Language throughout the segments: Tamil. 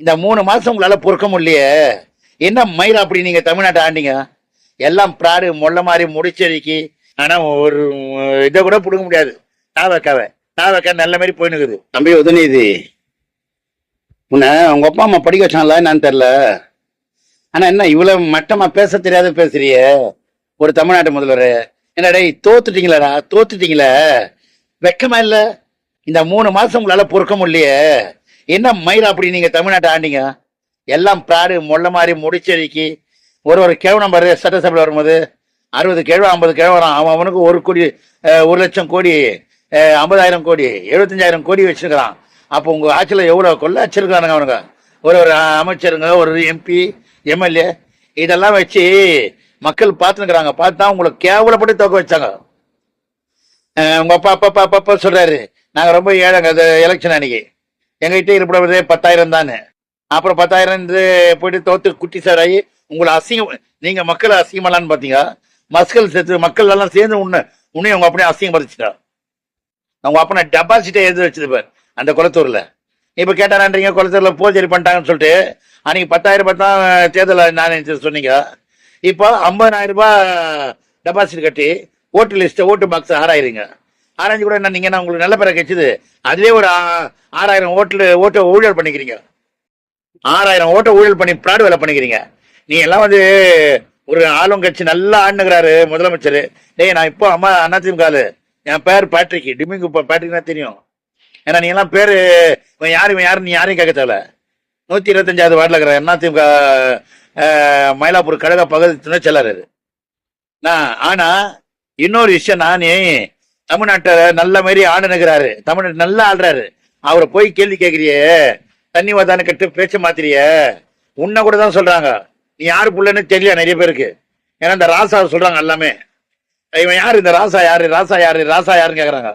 இந்த 3 மாசம் உங்களால பொறுக்க முடியலையே. என்ன மயிர் அப்படி நீங்க தமிழ்நாட்டை ஆண்டீங்க? எல்லாம் பிராடு மொள்ள மாதிரி முடிச்சடிக்கு. ஆனா ஒரு இதை கூட பிடுங்க முடியாது. தாவக்காவை தாவக்கா நல்ல மாதிரி போயினுக்குது. தம்பி உதயநிதி, உன்னை உங்க அப்பா அம்மா படிக்க வச்சாங்களா என்னன்னு தெரியல. ஆனா என்ன இவ்வளவு மட்டமா பேச தெரியாத பேசுறியே ஒரு தமிழ்நாட்டு முதல்வர். என்னடா தோத்துட்டீங்களா? தோத்துட்டீங்களே, வெக்கமா இல்ல? இந்த 3 மாசம் உங்களால பொறுக்க முடியலையே. என்ன மயிர் அப்படி நீங்க தமிழ்நாட்டை ஆண்டீங்க? எல்லாம் பிராடு மொள்ள மாதிரி முடிச்சடிக்கு. ஒரு கேவ நம்பர் சட்டசபையில் வரும்போது 60 கேள்வி 50 கேள்வி வரான். அவனுக்கு 1 கோடி 1,00,000 கோடி 50,000 கோடி 75,000 கோடி வச்சிருக்கிறான். அப்போ உங்க ஆட்சியில் எவ்வளவு கொள்ள வச்சிருக்கானுங்க அவனுங்க. ஒரு அமைச்சருங்க, ஒரு எம்பி, எம்எல்ஏ இதெல்லாம் வச்சு மக்கள் பார்த்துக்கிறாங்க. பார்த்தா உங்களை கேவலப்பட்டு தோக்க வச்சாங்க. உங்க அப்பா அப்பா அப்பா அப்பா சொல்றாரு, நாங்க ரொம்ப ஏழைங்க. அது எலெக்ஷன் அன்னைக்கு எங்ககிட்ட இருப்பது 10,000 தானே. அப்புறம் 10,000 போயிட்டு தோத்து குட்டி சார் ஆகி உங்களை அசிங்கம். நீங்க மக்களை அசிங்கமலான்னு பாத்தீங்க. மக்கள் எல்லாம் சேர்ந்து உன்னையும் உங்க அப்படியே அசிங்கப்படுத்திட்டா. அவங்க அப்பனை டெபாசிட்டை எழுதி வச்சிருப்பார் அந்த குளத்தூர்ல. இப்ப கேட்டாரான்றீங்க குளத்தூர்ல போர்ஜரி பண்ணிட்டாங்கன்னு சொல்லிட்டு. அன்னைக்கு 10,000 தான் தேர்தல் நான் சொன்னீங்க. இப்போ 50,000 ரூபாய் டெபாசிட் கட்டி ஓட்டு லிஸ்ட் ஓட்டு பாக்ஸ் ஆராயிருங்க. ஆராய்ச்சி கூட என்ன நீங்க உங்களுக்கு நல்ல பேரை கிடைச்சது. அதுலேயே ஒரு 6,000 ஓட்டு ஊழல் பண்ணிக்கிறீங்க. 6,000 ஓட்டை ஊழல் பண்ணி பிராடு வேலை பண்ணிக்கிறீங்க. நீ எல்லாம் ஒரு ஆளுங்கட்சி நல்லா ஆண்டுகிறாரு முதலமைச்சர். டேய் நான் இப்போ அதிமுக என் பேர் பேட்ரிக் டிமிங்கு பேட்ரிக்னா தெரியும். ஏன்னா நீ எல்லாம் பேரு இவன் யாரு நீ யாரையும் கேட்க தேவை. 125வது வார்டில் இருக்கிற அதிமுக மயிலாப்பூர் கழக பகுதி துணை செயலாளர். ஆனா இன்னொரு விஷயம், நீ தமிழ்நாட்டை நல்ல மாதிரி ஆண்டுனுகிறாரு, தமிழ்நாட்டு நல்லா ஆடுறாரு. அவரை போய் கேள்வி கேட்கிறியே, தண்ணி வதான கட்டு பேச்ச மாத்திரிய. உன்னை கூட தான் சொல்றாங்க நீ யாரு புள்ளன்னு தெரியல நிறைய பேருக்கு. ஏன்னா இந்த ராசா சொல்றாங்க எல்லாமே. இவன் யாரு, இந்த ராசா யாரு, ராசா யாரு, ராசா யாருன்னு கேக்குறாங்க.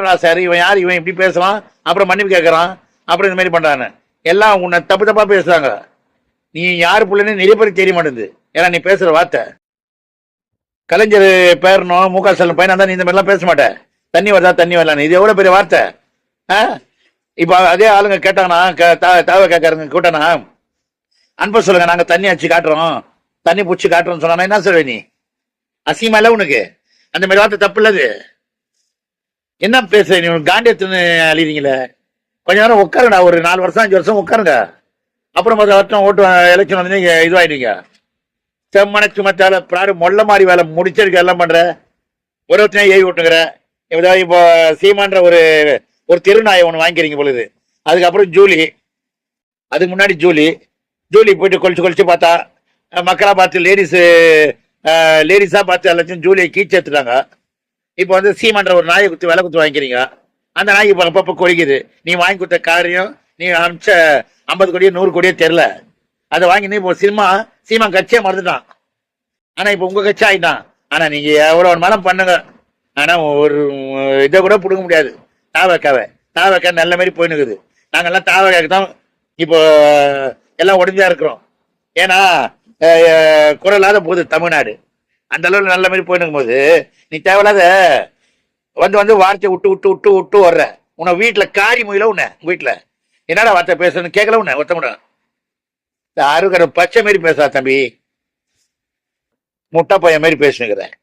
ராசா யாரு, இவன் யாரு, இவன் இப்படி பேசுறான், அப்புறம் மன்னிப்பு கேட்கறான், அப்புறம் இந்த மாதிரி பண்றான்னு எல்லாம் உன்னை தப்பு தப்பா பேசுறாங்க. நீ யாரு புள்ளன்னு நிறைய பேருக்கு தெரிய மாட்டேங்குது. ஏன்னா நீ பேசுற வார்த்தை. கலைஞர் பேரணும் முக ஸ்டாலின் பையனா தான் நீ இந்த மாதிரிலாம் பேச மாட்டேன். தண்ணி வரதா தண்ணி வரலான்னு இது எவ்வளவு பெரிய வார்த்தை. இப்ப அதே ஆளுங்க கேட்டாங்கன்னா தாவ கேட்கறங்க கூட்டானா அன்ப சொல்லுங்க, நாங்க தண்ணி அடிச்சு காட்டுறோம், தண்ணி பூச்சி காட்டுறோம்னு சொன்னா என்ன சொல்ற? நீ அசிங்கமா இல்ல உனக்கு? அந்த மாதிரி வார்த்தை தப்பு இல்லது. என்ன பேச நீ காண்டியத்துன்னு அழிறீங்களே. கொஞ்ச நேரம் உட்காருடா, ஒரு 4 வருஷம் 5 வருஷம் உட்காருங்க. அப்புறம் 10 வருஷம் ஓட்டு எலெக்ஷன் வந்து இதுவாயிடுவீங்க. செம்மனைச்சு மத்தால பிராடு மொள்ள மாதிரி வேலை முடிச்சிருக்க எல்லாம் பண்ற. ஒருத்தனே ஏவி விட்டுங்கிற. இப்போ சீமான்ற ஒரு திருநாயை ஒன்று வாங்கிக்கிறீங்க பொழுது. அதுக்கப்புறம் ஜூலி, அதுக்கு முன்னாடி ஜூலி போயிட்டு கொலிச்சு பார்த்தா மக்களா பார்த்து லேடிஸா பார்த்து எல்லாத்தையும் ஜூலியை கீச்சு எடுத்துட்டாங்க. இப்போ சீமான்ற ஒரு நாயை குத்து விலை குத்து வாங்கிக்கிறீங்க. அந்த நாய் இப்போ அப்பப்போ கொலிக்குது. நீ வாங்கி கொடுத்த காரியம் நீ அனுப்பிச்ச 50 கோடியோ 100 கோடியோ தெரில. அதை வாங்கினு இப்போ சீமான் கட்சியை மறந்துட்டான். ஆனா இப்போ உங்க கட்சி ஆயிட்டான். ஆனா நீங்க எவ்வளவு மனம் பண்ணுங்க. ஆனா ஒரு இதை கூட பிடுங்க முடியாது. தாவக்கா நல்ல மாதிரி போயினுக்குது. நாங்கெல்லாம் தாவக்காக்கு தான் இப்போ எல்லாம் உடஞ்சா இருக்கிறோம். ஏன்னா குரலாத போகுது தமிழ்நாடு. அந்த அளவுக்கு நல்ல மாதிரி போயினுக்கும் போது நீ தேவையில்லாத வார்த்தையை விட்டு வர்ற. உன்னை வீட்டுல காரி முயல உன்னை வீட்டுல என்னடா வார்த்தை பேசணும்னு கேட்கல உன்னை ஒருத்தமுட. அருகிற பச்சை மாரி பேசா தம்பி, முட்டை பையன் மாதிரி பேசுனுக்கிறேன்.